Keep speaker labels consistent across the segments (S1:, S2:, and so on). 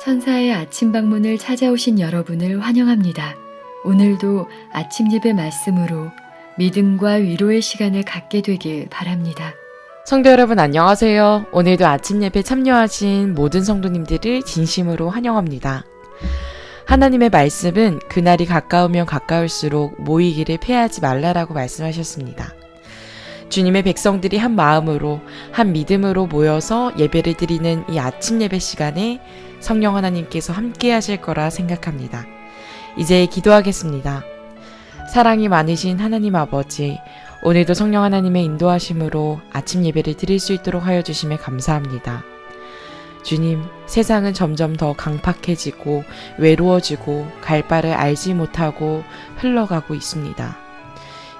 S1: 천사의 아침 방문을 찾아오신 여러분을 환영합니다. 오늘도 아침 예배 말씀으로 믿음과 위로의 시간을 갖게 되길 바랍니다.
S2: 성도 여러분 안녕하세요. 오늘도 아침 예배 참여하신 모든 성도님들을 진심으로 환영합니다. 하나님의 말씀은 그날이 가까우면 가까울수록 모이기를 패하지 말라라고 말씀하셨습니다. 주님의 백성들이 한 마음으로 한 믿음으로 모여서 예배를 드리는 이 아침 예배 시간에 성령 하나님께서 함께 하실 거라 생각합니다. 이제 기도하겠습니다. 사랑이 많으신 하나님 아버지, 오늘도 성령 하나님의 인도하심으로 아침 예배를 드릴 수 있도록 하여 주심에 감사합니다. 주님, 세상은 점점 더 강팍해지고 외로워지고 갈 바를 알지 못하고 흘러가고 있습니다.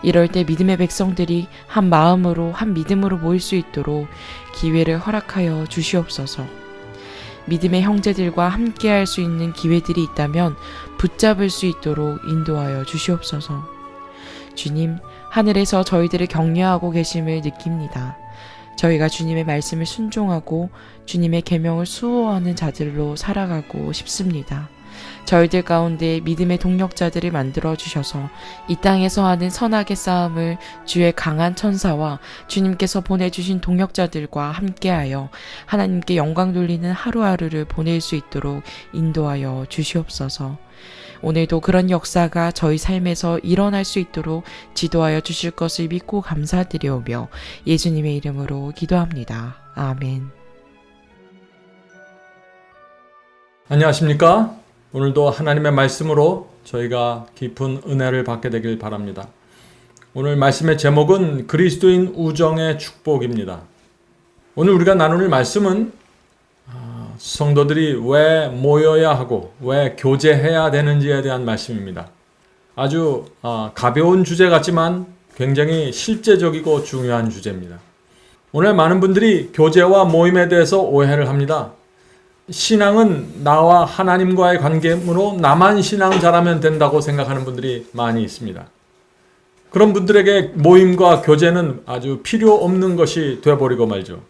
S2: 이럴 때 믿음의 백성들이 한 마음으로 한 믿음으로 모일 수 있도록 기회를 허락하여 주시옵소서. 믿음의 형제들과 함께할 수 있는 기회들이 있다면 붙잡을 수 있도록 인도하여 주시옵소서. 주님, 하늘에서 저희들을 격려하고 계심을 느낍니다. 저희가 주님의 말씀을 순종하고 주님의 계명을 수호하는 자들로 살아가고 싶습니다. 저희들 가운데 믿음의 동력자들을 만들어 주셔서 이 땅에서 하는 선악의 싸움을 주의 강한 천사와 주님께서 보내주신 동력자들과 함께하여 하나님께 영광 돌리는 하루하루를 보낼 수 있도록 인도하여 주시옵소서. 오늘도 그런 역사가 저희 삶에서 일어날 수 있도록 지도하여 주실 것을 믿고 감사드려오며 예수님의 이름으로 기도합니다. 아멘.
S3: 안녕하십니까? 오늘도 하나님의 말씀으로 저희가 깊은 은혜를 받게 되길 바랍니다. 오늘 말씀의 제목은 그리스도인 우정의 축복입니다. 오늘 우리가 나눌 말씀은 성도들이 왜 모여야 하고 왜 교제해야 되는지에 대한 말씀입니다. 아주 가벼운 주제 같지만 굉장히 실제적이고 중요한 주제입니다. 오늘 많은 분들이 교제와 모임에 대해서 오해를 합니다. 신앙은 나와 하나님과의 관계이므로 나만 신앙 잘하면 된다고 생각하는 분들이 많이 있습니다. 그런 분들에게 모임과 교제는 아주 필요 없는 것이 되어버리고 말죠.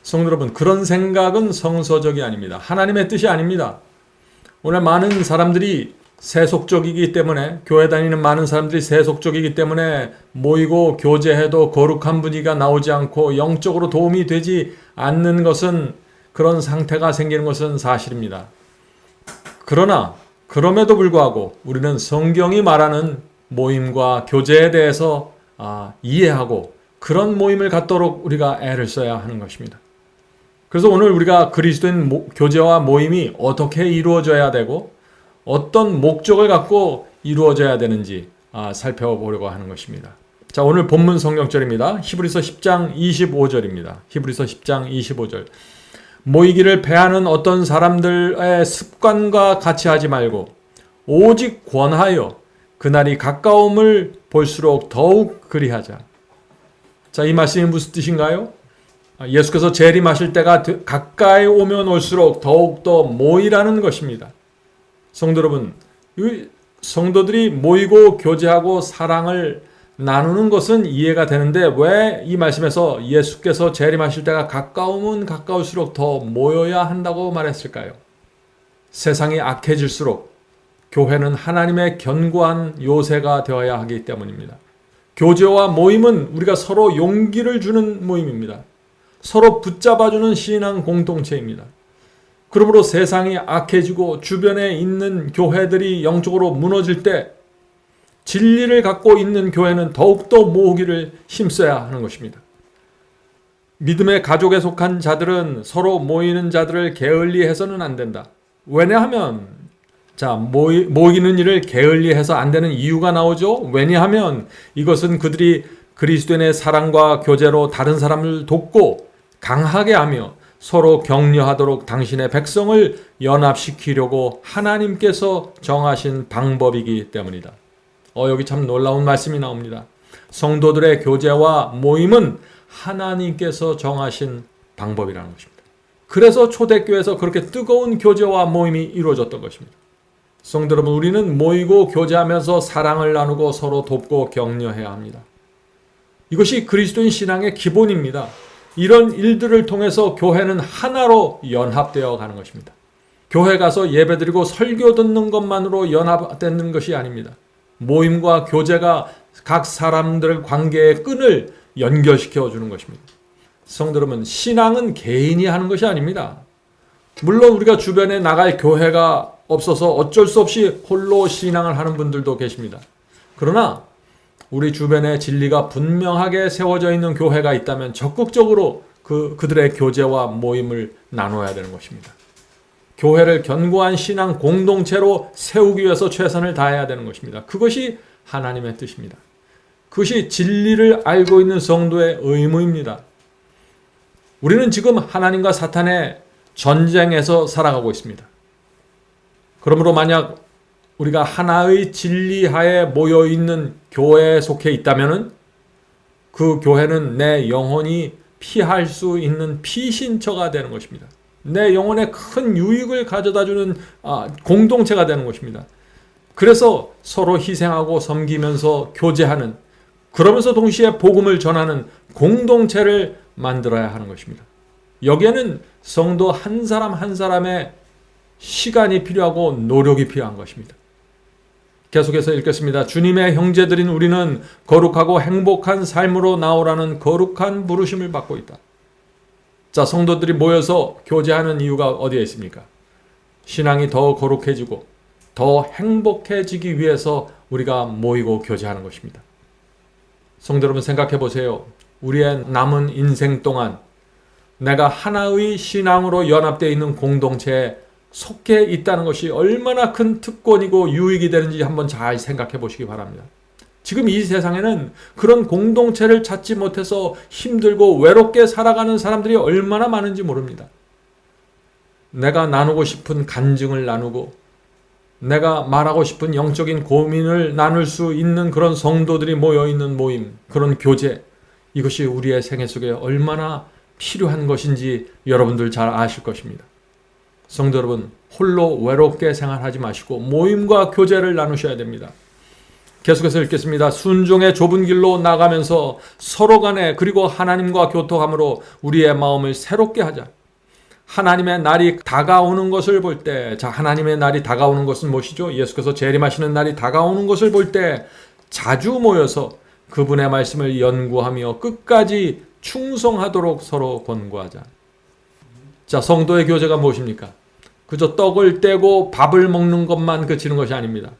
S3: 성도 여러분, 그런 생각은 성서적이 아닙니다. 하나님의 뜻이 아닙니다. 오늘 많은 사람들이 세속적이기 때문에, 교회 다니는 많은 사람들이 세속적이기 때문에 모이고 교제해도 거룩한 분위기가 나오지 않고 영적으로 도움이 되지 않는 것은, 그런 상태가 생기는 것은 사실입니다. 그러나 그럼에도 불구하고 우리는 성경이 말하는 모임과 교제에 대해서 이해하고 그런 모임을 갖도록 우리가 애를 써야 하는 것입니다. 그래서 오늘 우리가 그리스도인 교제와 모임이 어떻게 이루어져야 되고 어떤 목적을 갖고 이루어져야 되는지 살펴보려고 하는 것입니다. 자, 오늘 본문 성경절입니다. 히브리서 10장 25절입니다. 히브리서 10장 25절. 모이기를 패하는 어떤 사람들의 습관과 같이 하지 말고 오직 권하여 그날이 가까움을 볼수록 더욱 그리하자. 자, 이 말씀이 무슨 뜻인가요? 예수께서 재림하실 때가 가까이 오면 올수록 더욱더 모이라는 것입니다. 성도 여러분, 성도들이 모이고 교제하고 사랑을 나누는 것은 이해가 되는데 왜 이 말씀에서 예수께서 재림하실 때가 가까우면 가까울수록 더 모여야 한다고 말했을까요? 세상이 악해질수록 교회는 하나님의 견고한 요새가 되어야 하기 때문입니다. 교제와 모임은 우리가 서로 용기를 주는 모임입니다. 서로 붙잡아주는 신앙 공동체입니다. 그러므로 세상이 악해지고 주변에 있는 교회들이 영적으로 무너질 때 진리를 갖고 있는 교회는 더욱더 모으기를 힘써야 하는 것입니다. 믿음의 가족에 속한 자들은 서로 모이는 자들을 게을리해서는 안 된다. 왜냐하면 모이는 일을 게을리해서 안 되는 이유가 나오죠. 왜냐하면 이것은 그들이 그리스도인의 사랑과 교제로 다른 사람을 돕고 강하게 하며 서로 격려하도록 당신의 백성을 연합시키려고 하나님께서 정하신 방법이기 때문이다. 여기 참 놀라운 말씀이 나옵니다. 성도들의 교제와 모임은 하나님께서 정하신 방법이라는 것입니다. 그래서 초대교회에서 그렇게 뜨거운 교제와 모임이 이루어졌던 것입니다. 성도 여러분, 우리는 모이고 교제하면서 사랑을 나누고 서로 돕고 격려해야 합니다. 이것이 그리스도인 신앙의 기본입니다. 이런 일들을 통해서 교회는 하나로 연합되어 가는 것입니다. 교회 가서 예배드리고 설교 듣는 것만으로 연합되는 것이 아닙니다. 모임과 교제가 각 사람들의 관계의 끈을 연결시켜 주는 것입니다. 성도 여러분, 신앙은 개인이 하는 것이 아닙니다. 물론 우리가 주변에 나갈 교회가 없어서 어쩔 수 없이 홀로 신앙을 하는 분들도 계십니다. 그러나 우리 주변에 진리가 분명하게 세워져 있는 교회가 있다면 적극적으로 그들의 교제와 모임을 나눠야 되는 것입니다. 교회를 견고한 신앙 공동체로 세우기 위해서 최선을 다해야 되는 것입니다. 그것이 하나님의 뜻입니다. 그것이 진리를 알고 있는 성도의 의무입니다. 우리는 지금 하나님과 사탄의 전쟁에서 살아가고 있습니다. 그러므로 만약 우리가 하나의 진리하에 모여있는 교회에 속해 있다면 그 교회는 내 영혼이 피할 수 있는 피신처가 되는 것입니다. 내 영혼에 큰 유익을 가져다주는 공동체가 되는 것입니다. 그래서 서로 희생하고 섬기면서 교제하는, 그러면서 동시에 복음을 전하는 공동체를 만들어야 하는 것입니다. 여기에는 성도 한 사람 한 사람의 시간이 필요하고 노력이 필요한 것입니다. 계속해서 읽겠습니다. 주님의 형제들인 우리는 거룩하고 행복한 삶으로 나오라는 거룩한 부르심을 받고 있다. 자, 성도들이 모여서 교제하는 이유가 어디에 있습니까? 신앙이 더 거룩해지고 더 행복해지기 위해서 우리가 모이고 교제하는 것입니다. 성도 여러분, 생각해 보세요. 우리의 남은 인생 동안 내가 하나의 신앙으로 연합되어 있는 공동체에 속해 있다는 것이 얼마나 큰 특권이고 유익이 되는지 한번 잘 생각해 보시기 바랍니다. 지금 이 세상에는 그런 공동체를 찾지 못해서 힘들고 외롭게 살아가는 사람들이 얼마나 많은지 모릅니다. 내가 나누고 싶은 간증을 나누고 내가 말하고 싶은 영적인 고민을 나눌 수 있는 그런 성도들이 모여있는 모임, 그런 교제, 이것이 우리의 생애 속에 얼마나 필요한 것인지 여러분들 잘 아실 것입니다. 성도 여러분, 홀로 외롭게 생활하지 마시고 모임과 교제를 나누셔야 됩니다. 계속해서 읽겠습니다. 순종의 좁은 길로 나가면서 서로 간에 그리고 하나님과 교통함으로 우리의 마음을 새롭게 하자. 하나님의 날이 다가오는 것을 볼 때, 자, 하나님의 날이 다가오는 것은 무엇이죠? 예수께서 재림하시는 날이 다가오는 것을 볼 때 자주 모여서 그분의 말씀을 연구하며 끝까지 충성하도록 서로 권고하자. 자, 성도의 교제가 무엇입니까? 그저 떡을 떼고 밥을 먹는 것만 그치는 것이 아닙니다.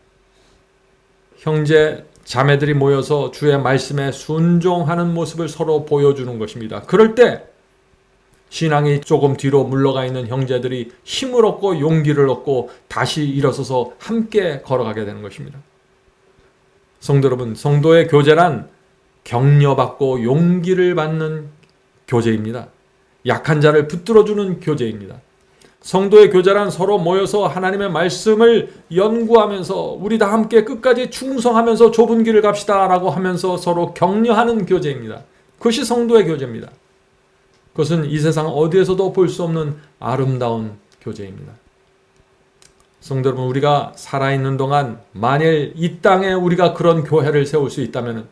S3: 형제, 자매들이 모여서 주의 말씀에 순종하는 모습을 서로 보여주는 것입니다. 그럴 때 신앙이 조금 뒤로 물러가 있는 형제들이 힘을 얻고 용기를 얻고 다시 일어서서 함께 걸어가게 되는 것입니다. 성도 여러분, 성도의 교제란 격려받고 용기를 받는 교제입니다. 약한 자를 붙들어주는 교제입니다. 성도의 교제란 서로 모여서 하나님의 말씀을 연구하면서 우리 다 함께 끝까지 충성하면서 좁은 길을 갑시다 라고 하면서 서로 격려하는 교제입니다. 그것이 성도의 교제입니다. 그것은 이 세상 어디에서도 볼 수 없는 아름다운 교제입니다. 성도 여러분, 우리가 살아있는 동안 만일 이 땅에 우리가 그런 교회를 세울 수 있다면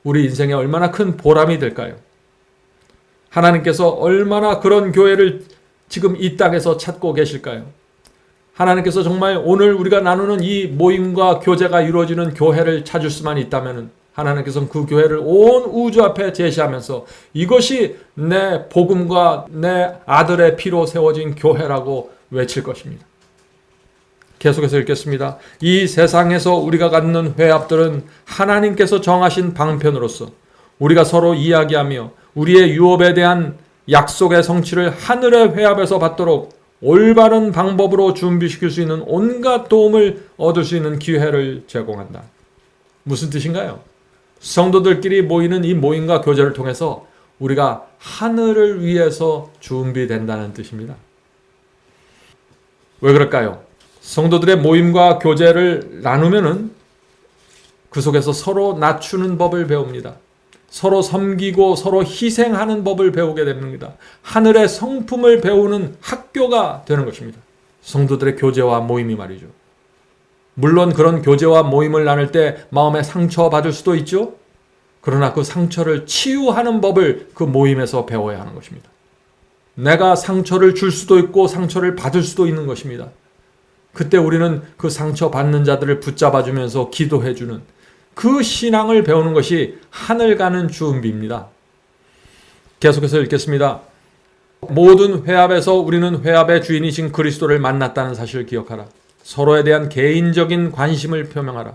S3: 우리 인생에 얼마나 큰 보람이 될까요? 하나님께서 얼마나 그런 교회를 지금 이 땅에서 찾고 계실까요? 하나님께서 정말 오늘 우리가 나누는 이 모임과 교제가 이루어지는 교회를 찾을 수만 있다면 하나님께서는 그 교회를 온 우주 앞에 제시하면서 이것이 내 복음과 내 아들의 피로 세워진 교회라고 외칠 것입니다. 계속해서 읽겠습니다. 이 세상에서 우리가 갖는 회합들은 하나님께서 정하신 방편으로서 우리가 서로 이야기하며 우리의 유업에 대한 약속의 성취를 하늘의 회합에서 받도록 올바른 방법으로 준비시킬 수 있는 온갖 도움을 얻을 수 있는 기회를 제공한다. 무슨 뜻인가요? 성도들끼리 모이는 이 모임과 교제를 통해서 우리가 하늘을 위해서 준비된다는 뜻입니다. 왜 그럴까요? 성도들의 모임과 교제를 나누면은 그 속에서 서로 낮추는 법을 배웁니다. 서로 섬기고 서로 희생하는 법을 배우게 됩니다. 하늘의 성품을 배우는 학교가 되는 것입니다. 성도들의 교제와 모임이 말이죠. 물론 그런 교제와 모임을 나눌 때 마음에 상처받을 수도 있죠. 그러나 그 상처를 치유하는 법을 그 모임에서 배워야 하는 것입니다. 내가 상처를 줄 수도 있고 상처를 받을 수도 있는 것입니다. 그때 우리는 그 상처받는 자들을 붙잡아주면서 기도해주는 그 신앙을 배우는 것이 하늘 가는 준비입니다. 계속해서 읽겠습니다. 모든 회합에서 우리는 회합의 주인이신 그리스도를 만났다는 사실을 기억하라. 서로에 대한 개인적인 관심을 표명하라.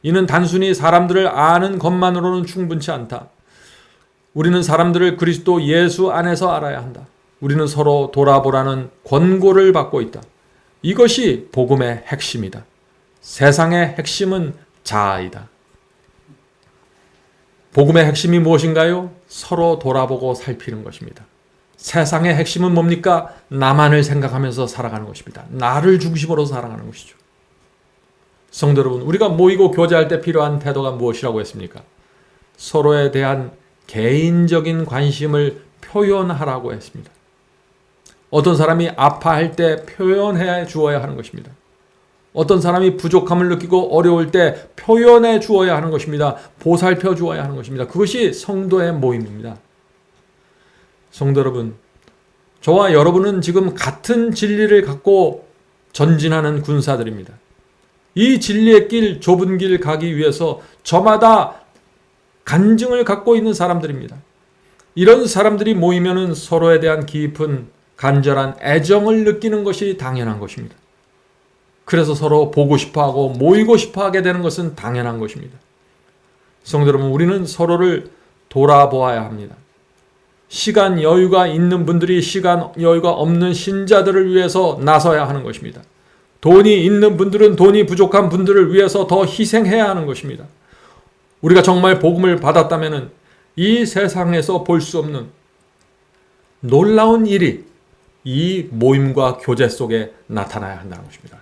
S3: 이는 단순히 사람들을 아는 것만으로는 충분치 않다. 우리는 사람들을 그리스도 예수 안에서 알아야 한다. 우리는 서로 돌아보라는 권고를 받고 있다. 이것이 복음의 핵심이다. 세상의 핵심은 자아이다. 복음의 핵심이 무엇인가요? 서로 돌아보고 살피는 것입니다. 세상의 핵심은 뭡니까? 나만을 생각하면서 살아가는 것입니다. 나를 중심으로 살아가는 것이죠. 성도 여러분, 우리가 모이고 교제할 때 필요한 태도가 무엇이라고 했습니까? 서로에 대한 개인적인 관심을 표현하라고 했습니다. 어떤 사람이 아파할 때 표현해 주어야 하는 것입니다. 어떤 사람이 부족함을 느끼고 어려울 때 표현해 주어야 하는 것입니다. 보살펴 주어야 하는 것입니다. 그것이 성도의 모임입니다. 성도 여러분, 저와 여러분은 지금 같은 진리를 갖고 전진하는 군사들입니다. 이 진리의 길, 좁은 길 가기 위해서 저마다 간증을 갖고 있는 사람들입니다. 이런 사람들이 모이면은 서로에 대한 깊은 간절한 애정을 느끼는 것이 당연한 것입니다. 그래서 서로 보고 싶어하고 모이고 싶어하게 되는 것은 당연한 것입니다. 성도 여러분, 우리는 서로를 돌아보아야 합니다. 시간 여유가 있는 분들이 시간 여유가 없는 신자들을 위해서 나서야 하는 것입니다. 돈이 있는 분들은 돈이 부족한 분들을 위해서 더 희생해야 하는 것입니다. 우리가 정말 복음을 받았다면 이 세상에서 볼 수 없는 놀라운 일이 이 모임과 교제 속에 나타나야 한다는 것입니다.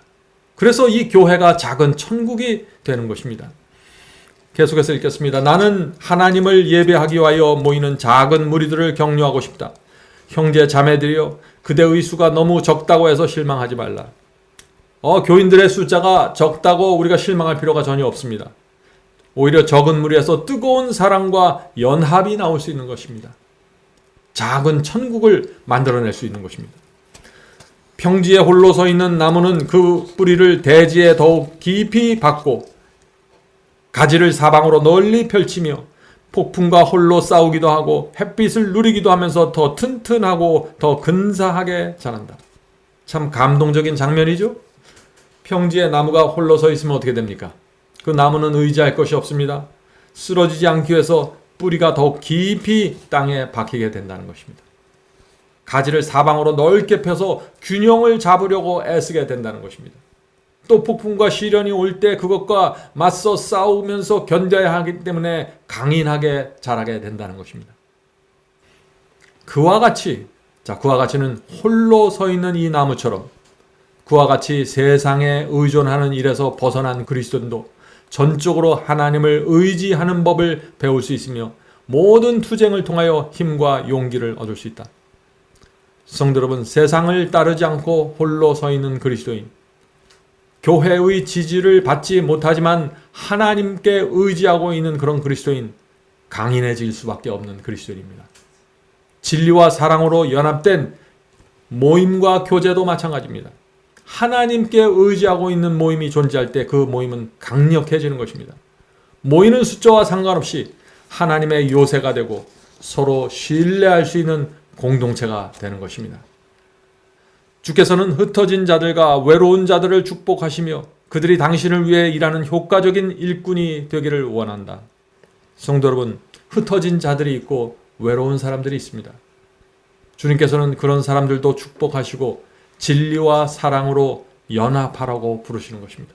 S3: 그래서 이 교회가 작은 천국이 되는 것입니다. 계속해서 읽겠습니다. 나는 하나님을 예배하기 위하여 모이는 작은 무리들을 격려하고 싶다. 형제 자매들이여, 그대의 수가 너무 적다고 해서 실망하지 말라. 교인들의 숫자가 적다고 우리가 실망할 필요가 전혀 없습니다. 오히려 적은 무리에서 뜨거운 사랑과 연합이 나올 수 있는 것입니다. 작은 천국을 만들어낼 수 있는 것입니다. 평지에 홀로 서 있는 나무는 그 뿌리를 대지에 더욱 깊이 받고 가지를 사방으로 널리 펼치며 폭풍과 홀로 싸우기도 하고 햇빛을 누리기도 하면서 더 튼튼하고 더 근사하게 자란다. 참 감동적인 장면이죠? 평지에 나무가 홀로 서 있으면 어떻게 됩니까? 그 나무는 의지할 것이 없습니다. 쓰러지지 않기 위해서 뿌리가 더욱 깊이 땅에 박히게 된다는 것입니다. 가지를 사방으로 넓게 펴서 균형을 잡으려고 애쓰게 된다는 것입니다. 또 폭풍과 시련이 올 때 그것과 맞서 싸우면서 견뎌야 하기 때문에 강인하게 자라게 된다는 것입니다. 그와 같이는 홀로 서 있는 이 나무처럼 그와 같이 세상에 의존하는 일에서 벗어난 그리스도인도 전적으로 하나님을 의지하는 법을 배울 수 있으며 모든 투쟁을 통하여 힘과 용기를 얻을 수 있다. 성도 여러분, 세상을 따르지 않고 홀로 서 있는 그리스도인, 교회의 지지를 받지 못하지만 하나님께 의지하고 있는 그런 그리스도인, 강인해질 수밖에 없는 그리스도인입니다. 진리와 사랑으로 연합된 모임과 교제도 마찬가지입니다. 하나님께 의지하고 있는 모임이 존재할 때 그 모임은 강력해지는 것입니다. 모이는 숫자와 상관없이 하나님의 요새가 되고 서로 신뢰할 수 있는 공동체가 되는 것입니다. 주께서는 흩어진 자들과 외로운 자들을 축복하시며 그들이 당신을 위해 일하는 효과적인 일꾼이 되기를 원한다. 성도 여러분, 흩어진 자들이 있고 외로운 사람들이 있습니다. 주님께서는 그런 사람들도 축복하시고 진리와 사랑으로 연합하라고 부르시는 것입니다.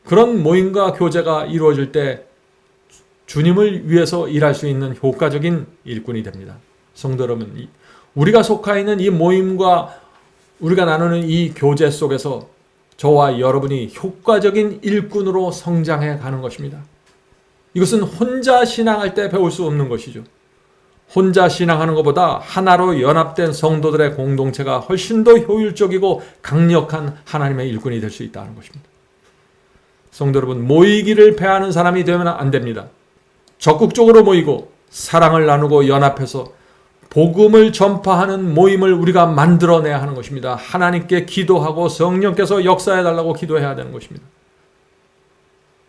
S3: 그런 모임과 교제가 이루어질 때 주님을 위해서 일할 수 있는 효과적인 일꾼이 됩니다. 성도 여러분, 우리가 속하 있는 이 모임과 우리가 나누는 이 교제 속에서 저와 여러분이 효과적인 일꾼으로 성장해 가는 것입니다. 이것은 혼자 신앙할 때 배울 수 없는 것이죠. 혼자 신앙하는 것보다 하나로 연합된 성도들의 공동체가 훨씬 더 효율적이고 강력한 하나님의 일꾼이 될 수 있다는 것입니다. 성도 여러분, 모이기를 패하는 사람이 되면 안 됩니다. 적극적으로 모이고 사랑을 나누고 연합해서 복음을 전파하는 모임을 우리가 만들어내야 하는 것입니다. 하나님께 기도하고 성령께서 역사해달라고 기도해야 되는 것입니다.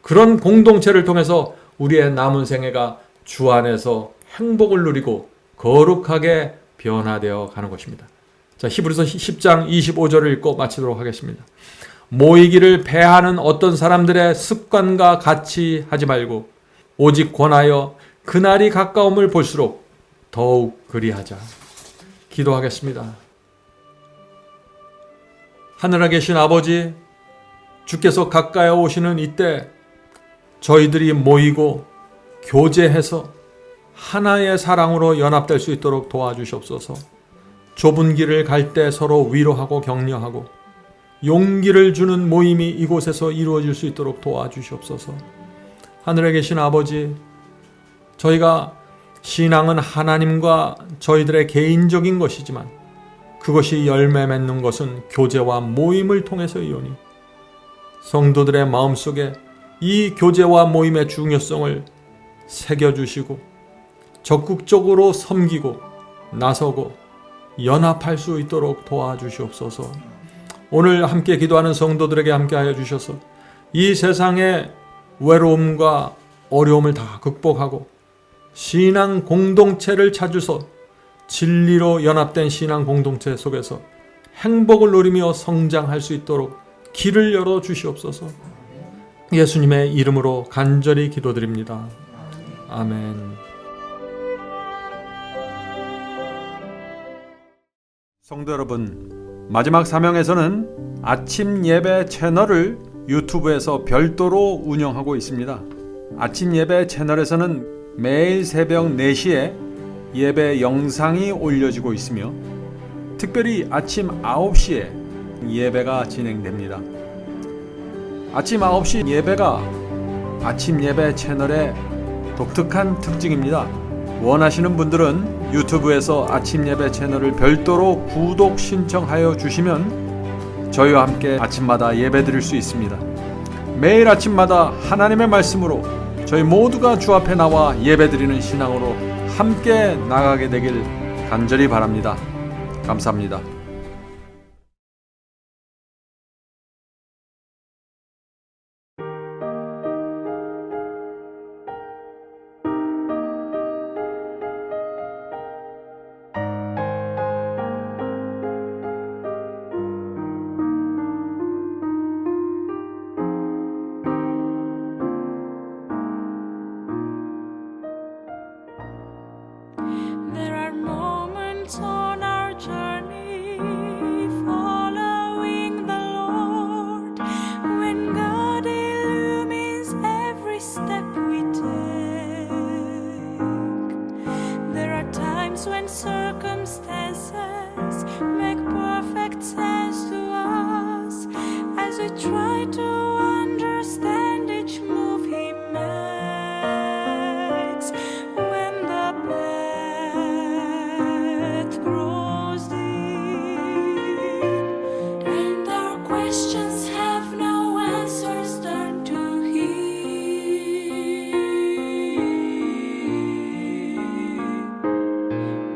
S3: 그런 공동체를 통해서 우리의 남은 생애가 주 안에서 행복을 누리고 거룩하게 변화되어 가는 것입니다. 자, 히브리서 10장 25절을 읽고 마치도록 하겠습니다. 모이기를 패하는 어떤 사람들의 습관과 같이 하지 말고 오직 권하여 그날이 가까움을 볼수록 더욱 그리하자. 기도하겠습니다. 하늘에 계신 아버지, 주께서 가까이 오시는 이때 저희들이 모이고 교제해서 하나의 사랑으로 연합될 수 있도록 도와주시옵소서. 좁은 길을 갈 때 서로 위로하고 격려하고 용기를 주는 모임이 이곳에서 이루어질 수 있도록 도와주시옵소서. 하늘에 계신 아버지, 저희가 신앙은 하나님과 저희들의 개인적인 것이지만 그것이 열매 맺는 것은 교제와 모임을 통해서이오니 성도들의 마음속에 이 교제와 모임의 중요성을 새겨주시고 적극적으로 섬기고 나서고 연합할 수 있도록 도와주시옵소서. 오늘 함께 기도하는 성도들에게 함께하여 주셔서 이 세상의 외로움과 어려움을 다 극복하고 신앙 공동체를 찾으서 진리로 연합된 신앙 공동체 속에서 행복을 누리며 성장할 수 있도록 길을 열어 주시옵소서. 예수님의 이름으로 간절히 기도드립니다. 아멘. 성도 여러분, 마지막 사명에서는 아침 예배 채널을 유튜브에서 별도로 운영하고 있습니다. 아침 예배 채널에서는 매일 새벽 4시에 예배 영상이 올려지고 있으며 특별히 아침 9시에 예배가 진행됩니다. 아침 9시 예배가 아침 예배 채널의 독특한 특징입니다. 원하시는 분들은 유튜브에서 아침 예배 채널을 별도로 구독 신청하여 주시면 저희와 함께 아침마다 예배 드릴 수 있습니다. 매일 아침마다 하나님의 말씀으로 저희 모두가 주 앞에 나와 예배 드리는 신앙으로 함께 나가게 되길 간절히 바랍니다. 감사합니다.
S4: There are moments on our journey following the Lord when God illumines every step we take. There are times when circumstances make perfect sense to us as we try to understand each move He makes. When the path grows deep and our questions have no answers, turn to Him.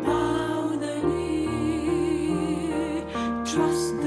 S4: Bow the knee, trust